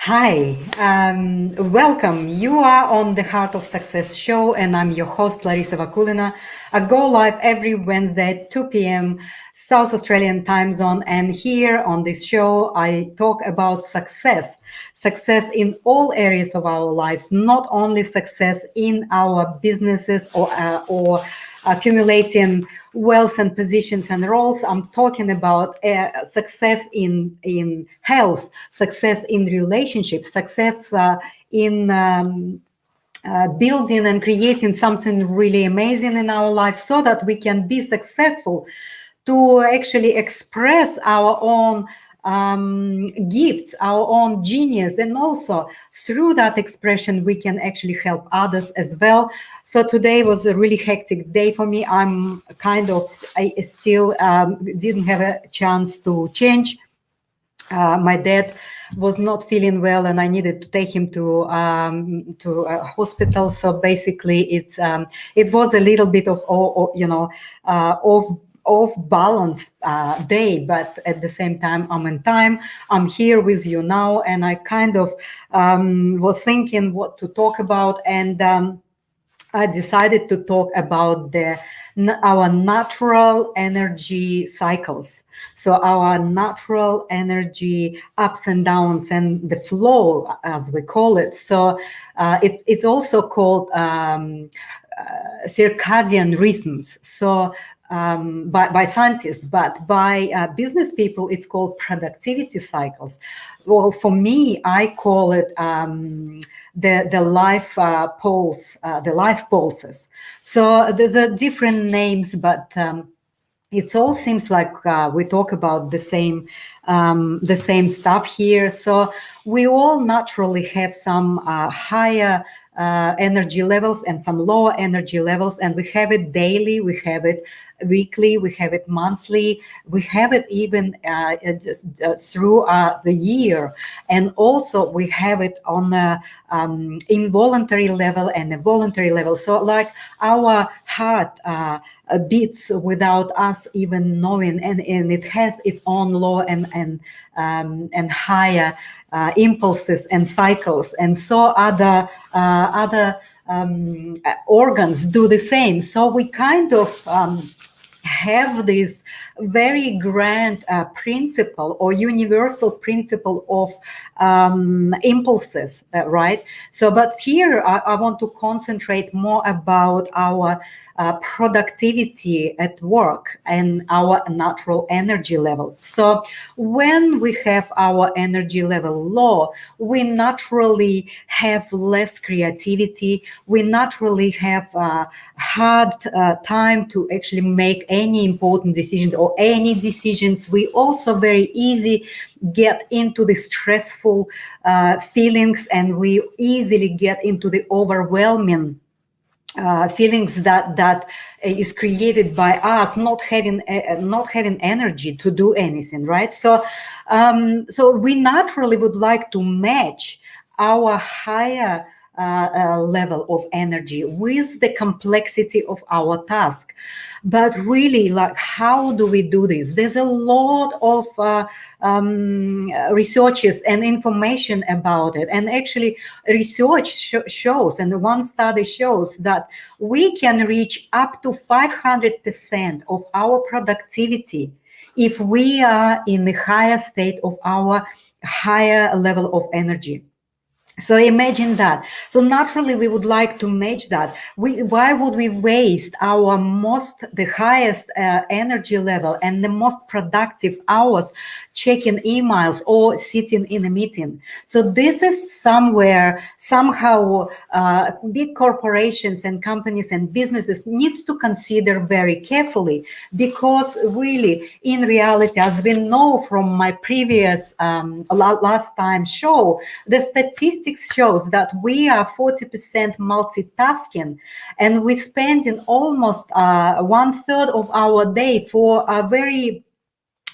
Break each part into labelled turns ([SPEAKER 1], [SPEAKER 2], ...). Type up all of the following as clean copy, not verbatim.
[SPEAKER 1] Hi, welcome. You are on the Heart of Success show, and I'm your host, Larisa Vakulina. I go live every Wednesday at 2 p.m. South Australian time zone. And here on this show, I talk about success in all areas of our lives, not only success in our businesses or accumulating wealth and positions and roles. I'm talking about success in health, success in relationships, success in building and creating something really amazing in our lives so that we can be successful to actually express our own gifts, our own genius, and also through that expression we can actually help others as well. So today was a really hectic day for me. I still didn't have a chance to change. My dad was not feeling well, and I needed to take him to a hospital. So basically, it was a little bit of off balance day, but at the same time, I'm in time. I'm here with you now, and I kind of was thinking what to talk about, and I decided to talk about our natural energy cycles. So our natural energy ups and downs and the flow, as we call it. So it's also called circadian rhythms. So by scientists, but by business people, it's called productivity cycles. Well, for me, I call it the life pulse, the life pulses. So there's a different names, but it all seems like we talk about the same stuff here. So we all naturally have some higher energy levels and some lower energy levels, and we have it daily, we have it weekly, we have it monthly, we have it even just through the year, and also we have it on a involuntary level and a voluntary level. So like our heart beats without us even knowing, and it has its own low and higher impulses and cycles, and so other organs do the same. So we kind of have this very grand principle or universal principle of impulses, right? So, but here I want to concentrate more about our productivity at work and our natural energy levels. So when we have our energy level low, we naturally have less creativity. We naturally have hard time to actually make any important decisions or any decisions. We also very easy get into the stressful feelings, and we easily get into the overwhelming feelings that is created by us not having energy to do anything, right? So so we naturally would like to match our higher level of energy with the complexity of our task. But really, like, how do we do this? There's a lot of researches and information about it, and actually research shows, and one study shows that we can reach up to 500% of our productivity if we are in the higher state of our higher level of energy. So imagine that. So naturally, we would like to match that. Why would we waste the highest energy level and the most productive hours checking emails or sitting in a meeting? So this is somehow, big corporations and companies and businesses needs to consider very carefully, because really, in reality, as we know from my previous last time show, the statistics shows that we are 40% multitasking, and we spending almost 1/3 of our day for a very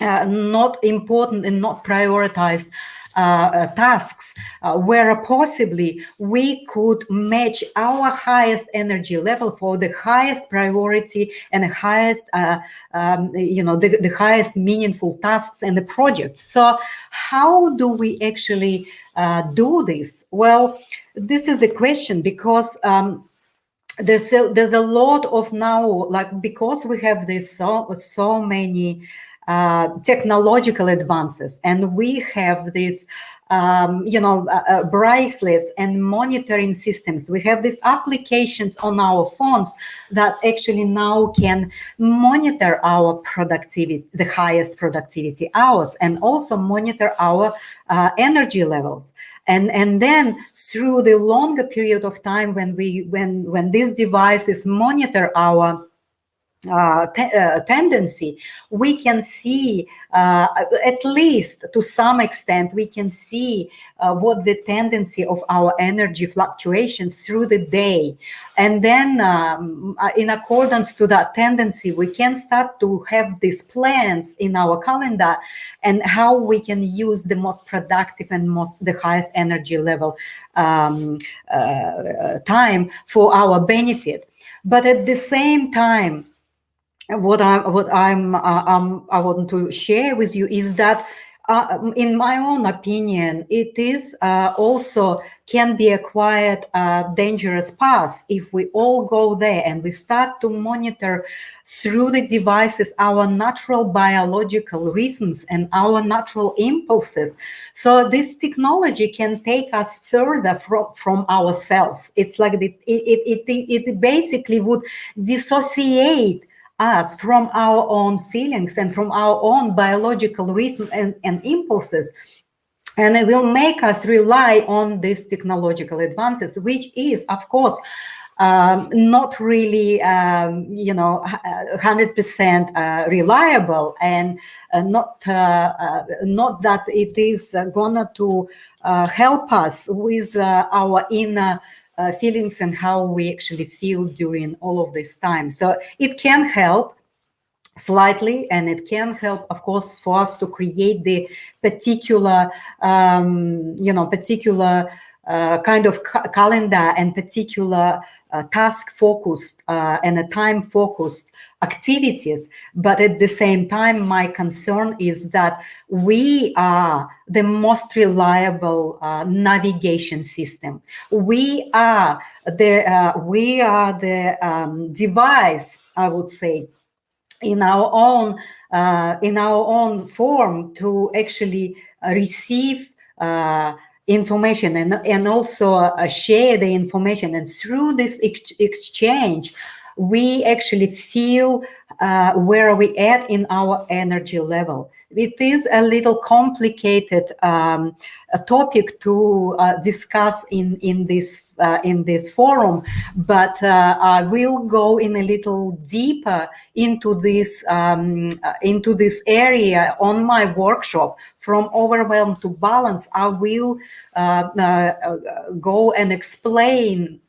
[SPEAKER 1] not important and not prioritized tasks where possibly we could match our highest energy level for the highest priority and the highest, the highest meaningful tasks and the projects. So how do we actually do this? Well, this is the question, because there's a lot of now, like, because we have this so many technological advances, and we have this bracelets and monitoring systems. We have these applications on our phones that actually now can monitor our productivity, the highest productivity hours, and also monitor our energy levels. And then through the longer period of time, when these devices monitor our tendency, we can see, at least to some extent, we can see what the tendency of our energy fluctuations through the day. And then in accordance to that tendency, we can start to have these plans in our calendar and how we can use the most productive and the highest energy level time for our benefit. But at the same time, what I want to share with you is that, in my own opinion, it is also can be a quite dangerous path if we all go there and we start to monitor through the devices our natural biological rhythms and our natural impulses. So this technology can take us further from ourselves. It's like it basically would dissociate us from our own feelings and from our own biological rhythm and impulses. And it will make us rely on these technological advances, which is, of course, not really, 100% reliable, and not that it is gonna to help us with our inner feelings and how we actually feel during all of this time. So it can help slightly, and it can help, of course, for us to create the particular, kind of calendar and particular task-focused and a time-focused activities. But at the same time, my concern is that we are the most reliable navigation system. We are the device, I would say, in our own form to actually receive information and also share the information. And through this exchange, we actually feel where we at in our energy level. It is a little complicated topic to discuss in this forum, but I will go in a little deeper into this area on my workshop, From Overwhelm to Balance. I will go and explain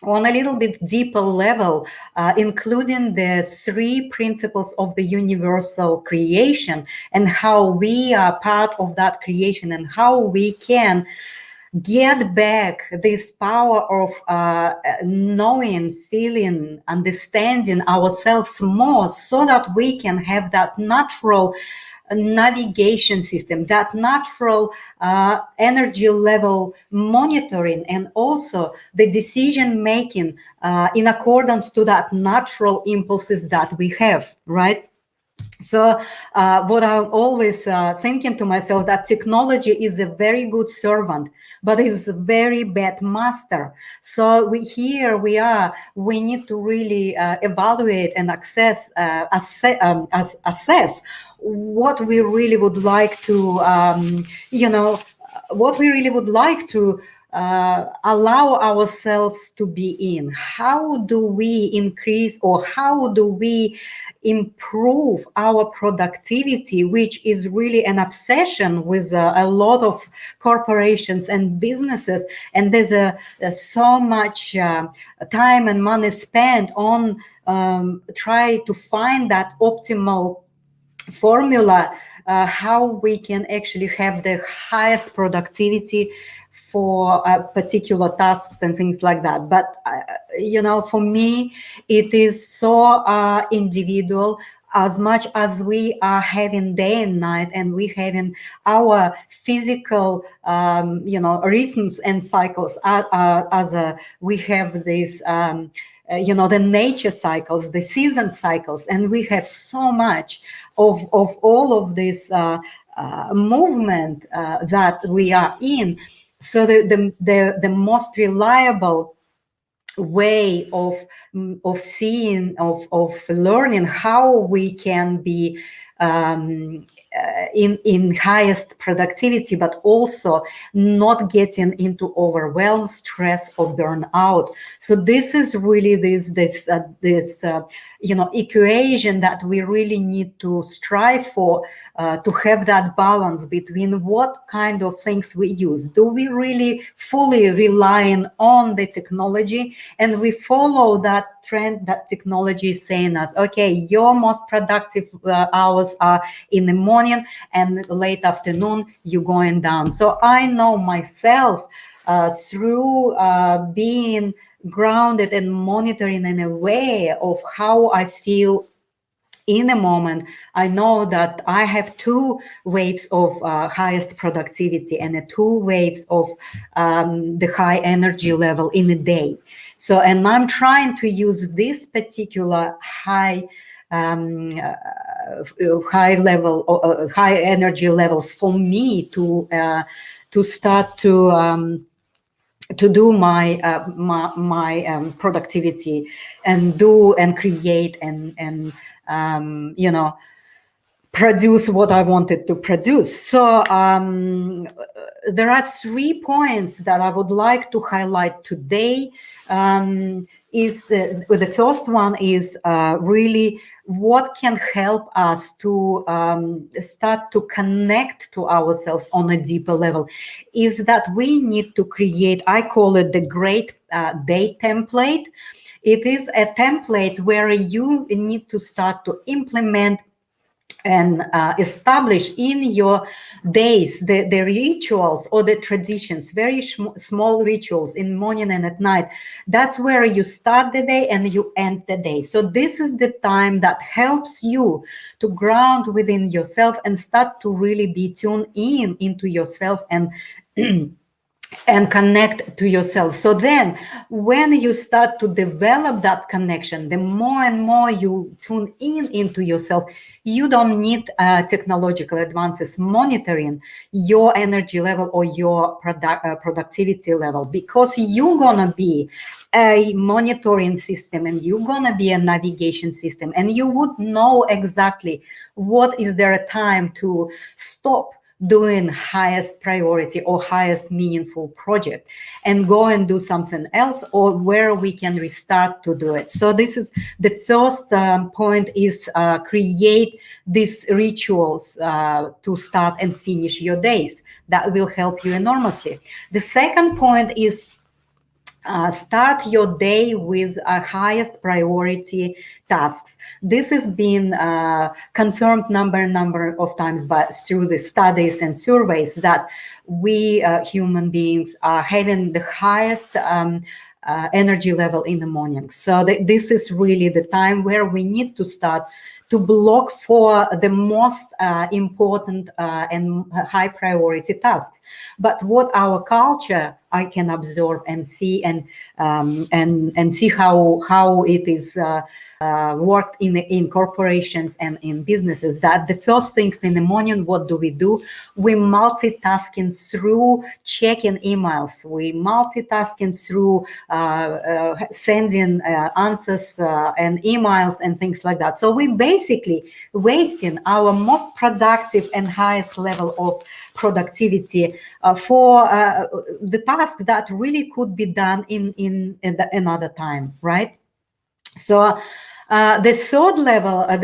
[SPEAKER 1] on a little bit deeper level, including the 3 principles of the universal creation and how we are part of that creation, and how we can get back this power of knowing, feeling, understanding ourselves more, so that we can have that natural navigation system, that natural energy level monitoring, and also the decision making in accordance to that natural impulses that we have, right? So what I'm always thinking to myself, that technology is a very good servant, but is a very bad master. So we need to really evaluate and assess what we really would like to, allow ourselves to be in. How do we increase, or how do we improve our productivity, which is really an obsession with a lot of corporations and businesses, and there's so much time and money spent on try to find that optimal formula how we can actually have the highest productivity for particular tasks and things like that. But for me, it is so individual. As much as we are having day and night, and we having our physical rhythms and cycles, we have this the nature cycles, the season cycles, and we have so much of all of this movement that we are in. So the most reliable way of seeing, of learning how we can be in highest productivity, but also not getting into overwhelm, stress, or burnout. So this is really this equation that we really need to strive for, to have that balance between what kind of things we use. Do we really fully relying on the technology, and we follow that trend that technology is saying us, okay, your most productive hours are in the morning, and late afternoon you're going down. So I know myself through being grounded and monitoring and aware of how I feel in a moment. I know that I have two waves of highest productivity and two waves of the high energy level in a day. So, and I'm trying to use this particular high high energy levels for me to start to do my productivity and do and create and produce what I wanted to produce. So there are 3 points that I would like to highlight today. The first one is really what can help us to start to connect to ourselves on a deeper level is that we need to create, I call it the great day template. It is a template where you need to start to implement and establish in your days the rituals or the traditions, very small rituals in morning and at night. That's where you start the day and you end the day. So this is the time that helps you to ground within yourself and start to really be tuned into yourself and and connect to yourself. So then when you start to develop that connection, the more and more you tune into yourself, you don't need technological advances monitoring your energy level or your productivity level, because you're gonna be a monitoring system and you're gonna be a navigation system, and you would know exactly what is there a time to stop doing highest priority or highest meaningful project and go and do something else, or where we can restart to do it. So this is the first point, is create these rituals to start and finish your days. That will help you enormously. The second point is start your day with highest priority tasks. This has been confirmed number of times through the studies and surveys that we human beings are having the highest energy level in the morning. So this is really the time where we need to start to block for the most important and high priority tasks. But what our culture, I can observe and see and see how it is worked in corporations and in businesses, that the first things in the morning, what do? We multitasking through checking emails. We multitasking through sending answers and emails and things like that. So we basically wasting our most productive and highest level of productivity for the task that really could be done in another time, right? So the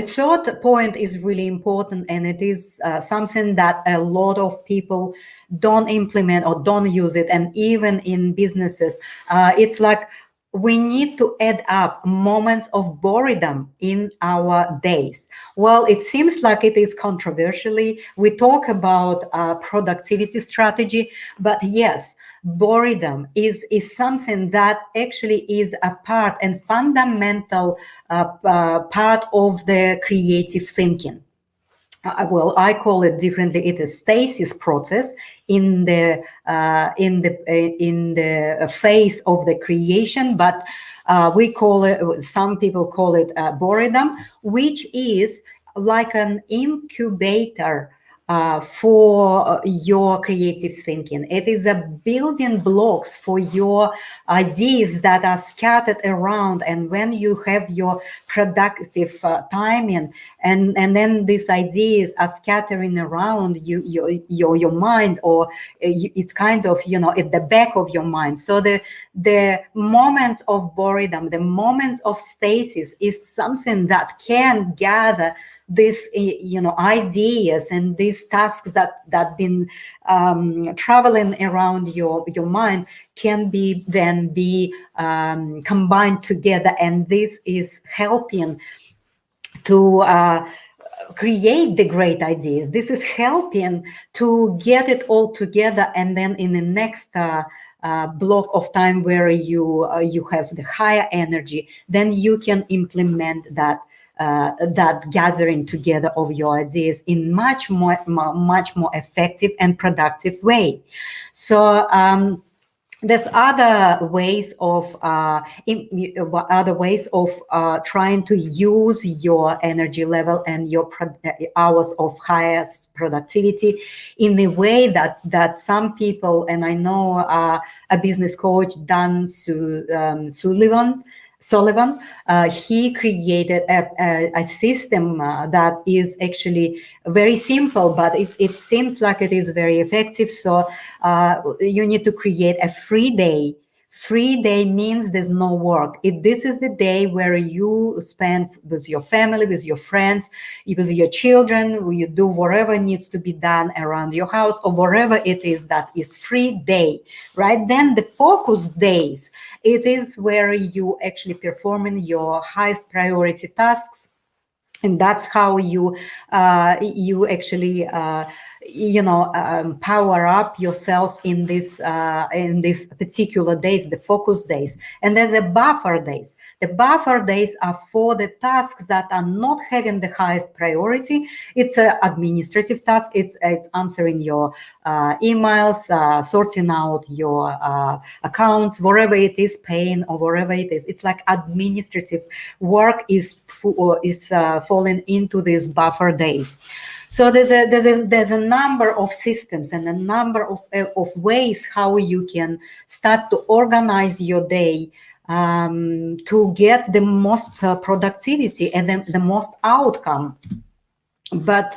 [SPEAKER 1] third point is really important, and it is something that a lot of people don't implement or don't use it, and even in businesses, it's like we need to add up moments of boredom in our days. Well, it seems like it is controversially. We talk about productivity strategy, but yes, boredom is something that actually is a part and fundamental part of the creative thinking. Well, I call it differently. It is stasis process in the phase of the creation, but we call it. Some people call it boredom, which is like an incubator for your creative thinking. It is a building blocks for your ideas that are scattered around, and when you have your productive timing, and then these ideas are scattering around your mind, or it's kind of, you know, at the back of your mind. So the moments of boredom, the moments of stasis, is something that can gather these, you know, ideas and these tasks that been traveling around your mind, can be then be combined together, and this is helping to create the great ideas. This is helping to get it all together, and then in the next block of time where you have the higher energy, then you can implement that gathering together of your ideas in much more effective and productive way. So there's other ways of trying to use your energy level and your hours of highest productivity in a way that some people, and I know a business coach, Dan Sullivan, he created a system that is actually very simple, but it seems like it is very effective. So you need to create a free day. Free day means there's no work. This is the day where you spend with your family, with your friends, with your children, where you do whatever needs to be done around your house, or whatever it is that is free day, right? Then the focus days, it is where you actually performing your highest priority tasks. And that's how you actually power up yourself in this particular days, the focus days. And there's a buffer days. The buffer days are for the tasks that are not having the highest priority. It's an administrative task. It's answering your emails, sorting out your accounts, wherever it is, paying, or wherever it is. It's like administrative work is falling into these buffer days. So there's a number of systems and a number of ways how you can start to organize your day to get the most productivity and the most outcome. But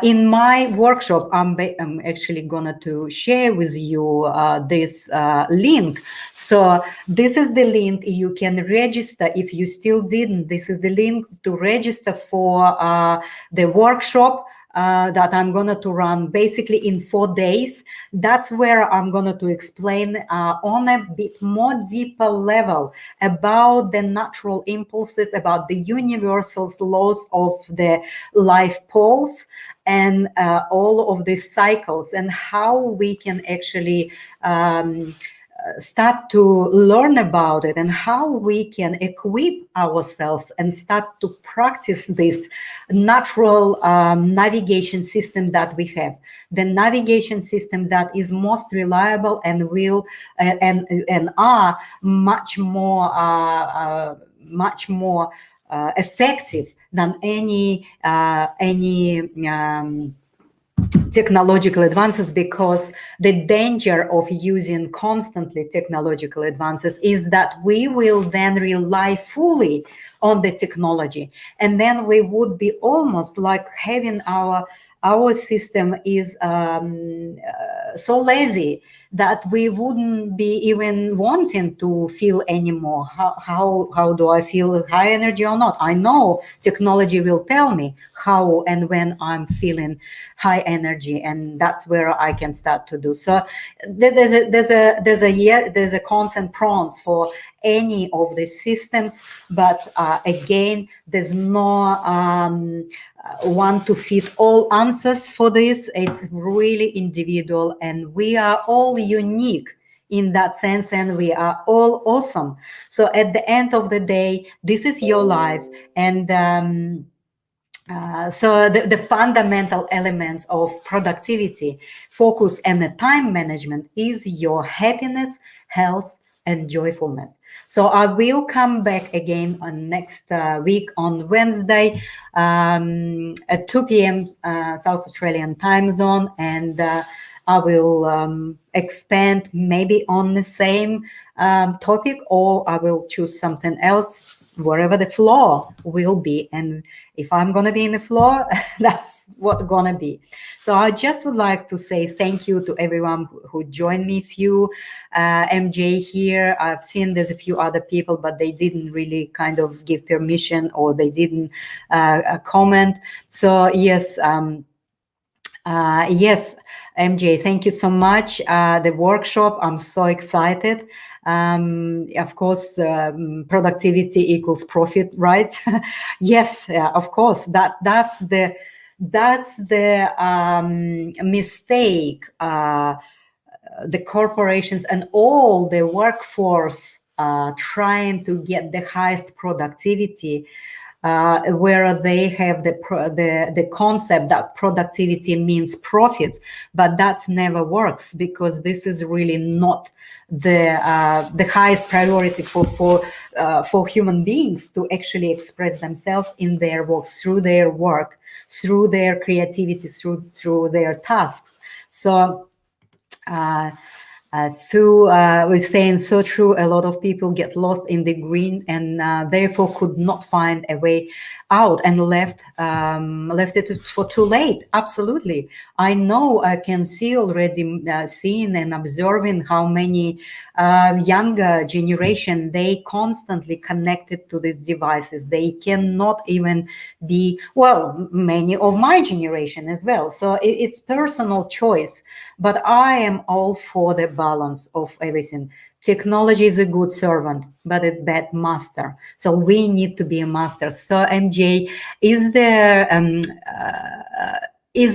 [SPEAKER 1] in my workshop, I'm actually gonna to share with you this link. So this is the link you can register if you still didn't. This is the link to register for the workshop that I'm going to run basically in 4 days. That's where I'm going to explain on a bit more deeper level about the natural impulses, about the universal laws of the life pulse, and all of these cycles, and how we can actually start to learn about it, and how we can equip ourselves and start to practice this natural navigation system that we have, the navigation system that is most reliable and will and are much more effective than any technological advances, because the danger of using constantly technological advances is that we will then rely fully on the technology, and then we would be almost like having our system is so lazy that we wouldn't be even wanting to feel anymore. How do I feel high energy or not? I know technology will tell me how and when I'm feeling high energy, and that's where I can start to do. So there's a cons and pros for any of these systems, but again, there's no one to fit all answers for this. It's really individual, and we are all unique in that sense, and we are all awesome. So at the end of the day, this is your life, and so the fundamental elements of productivity, focus, and the time management is your happiness, health, and joyfulness. So I will come back again on next week on Wednesday at 2 p.m. South Australian time zone, and I will expand maybe on the same topic, or I will choose something else, wherever the floor will be. And if I'm going to be in the floor, that's what's going to be. So I just would like to say thank you to everyone who joined me. Few MJ here. I've seen there's a few other people, but they didn't really kind of give permission, or they didn't comment. So yes, yes, MJ, thank you so much. The workshop, I'm so excited. Of course, productivity equals profit, right? Yes, of course. That's the mistake. The corporations and all the workforce trying to get the highest productivity. Where they have the concept that productivity means profit, but that never works, because this is really not the highest priority for human beings to actually express themselves in their work, through their creativity, through their tasks. So we're saying so true. A lot of people get lost in the green, and therefore could not find a way out, and left it for too late. Absolutely, I know. I can see already, seeing and observing how many younger generation, they constantly connected to these devices. They cannot even be, well, many of my generation as well. So it's personal choice, but I am all for the balance of everything. Technology is a good servant, but a bad master. So we need to be a master. So MJ, is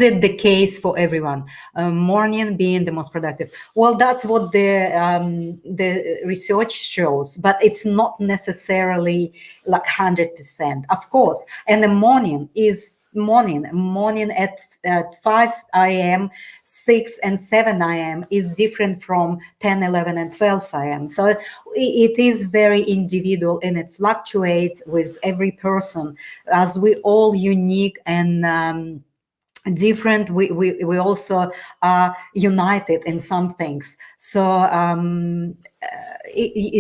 [SPEAKER 1] it the case for everyone? Morning being the most productive. Well, that's what the research shows, but it's not necessarily like 100%, of course. And the morning is morning at 5 a.m., 6 and 7 a.m. is different from 10, 11 and 12 a.m. So it is very individual, and it fluctuates with every person, as we all unique and different. We also are united in some things. So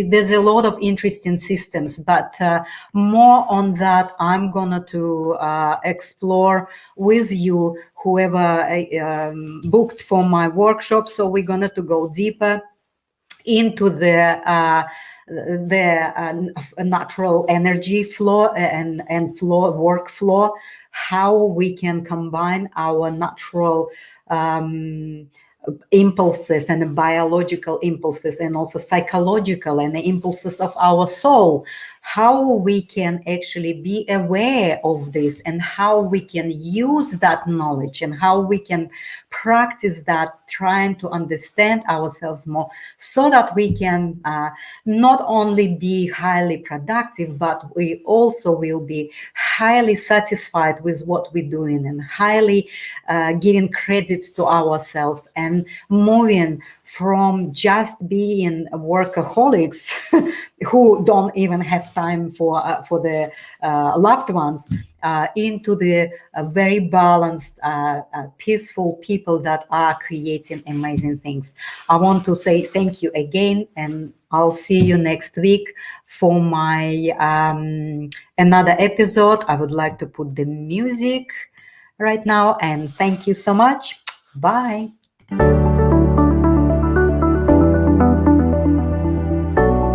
[SPEAKER 1] there's a lot of interesting systems, but more on that I'm gonna to explore with you, whoever booked for my workshop. So we're gonna to go deeper into the natural energy flow and workflow, how we can combine our natural impulses and biological impulses, and also psychological and the impulses of our soul, how we can actually be aware of this, and how we can use that knowledge, and how we can practice that, trying to understand ourselves more, so that we can not only be highly productive, but we also will be highly satisfied with what we're doing, and highly giving credits to ourselves, and moving from just being workaholics who don't even have time for the loved ones, into the very balanced, peaceful people that are creating amazing things. I want to say thank you again, and I'll see you next week for my another episode. I would like to put the music right now, and thank you so much. Bye.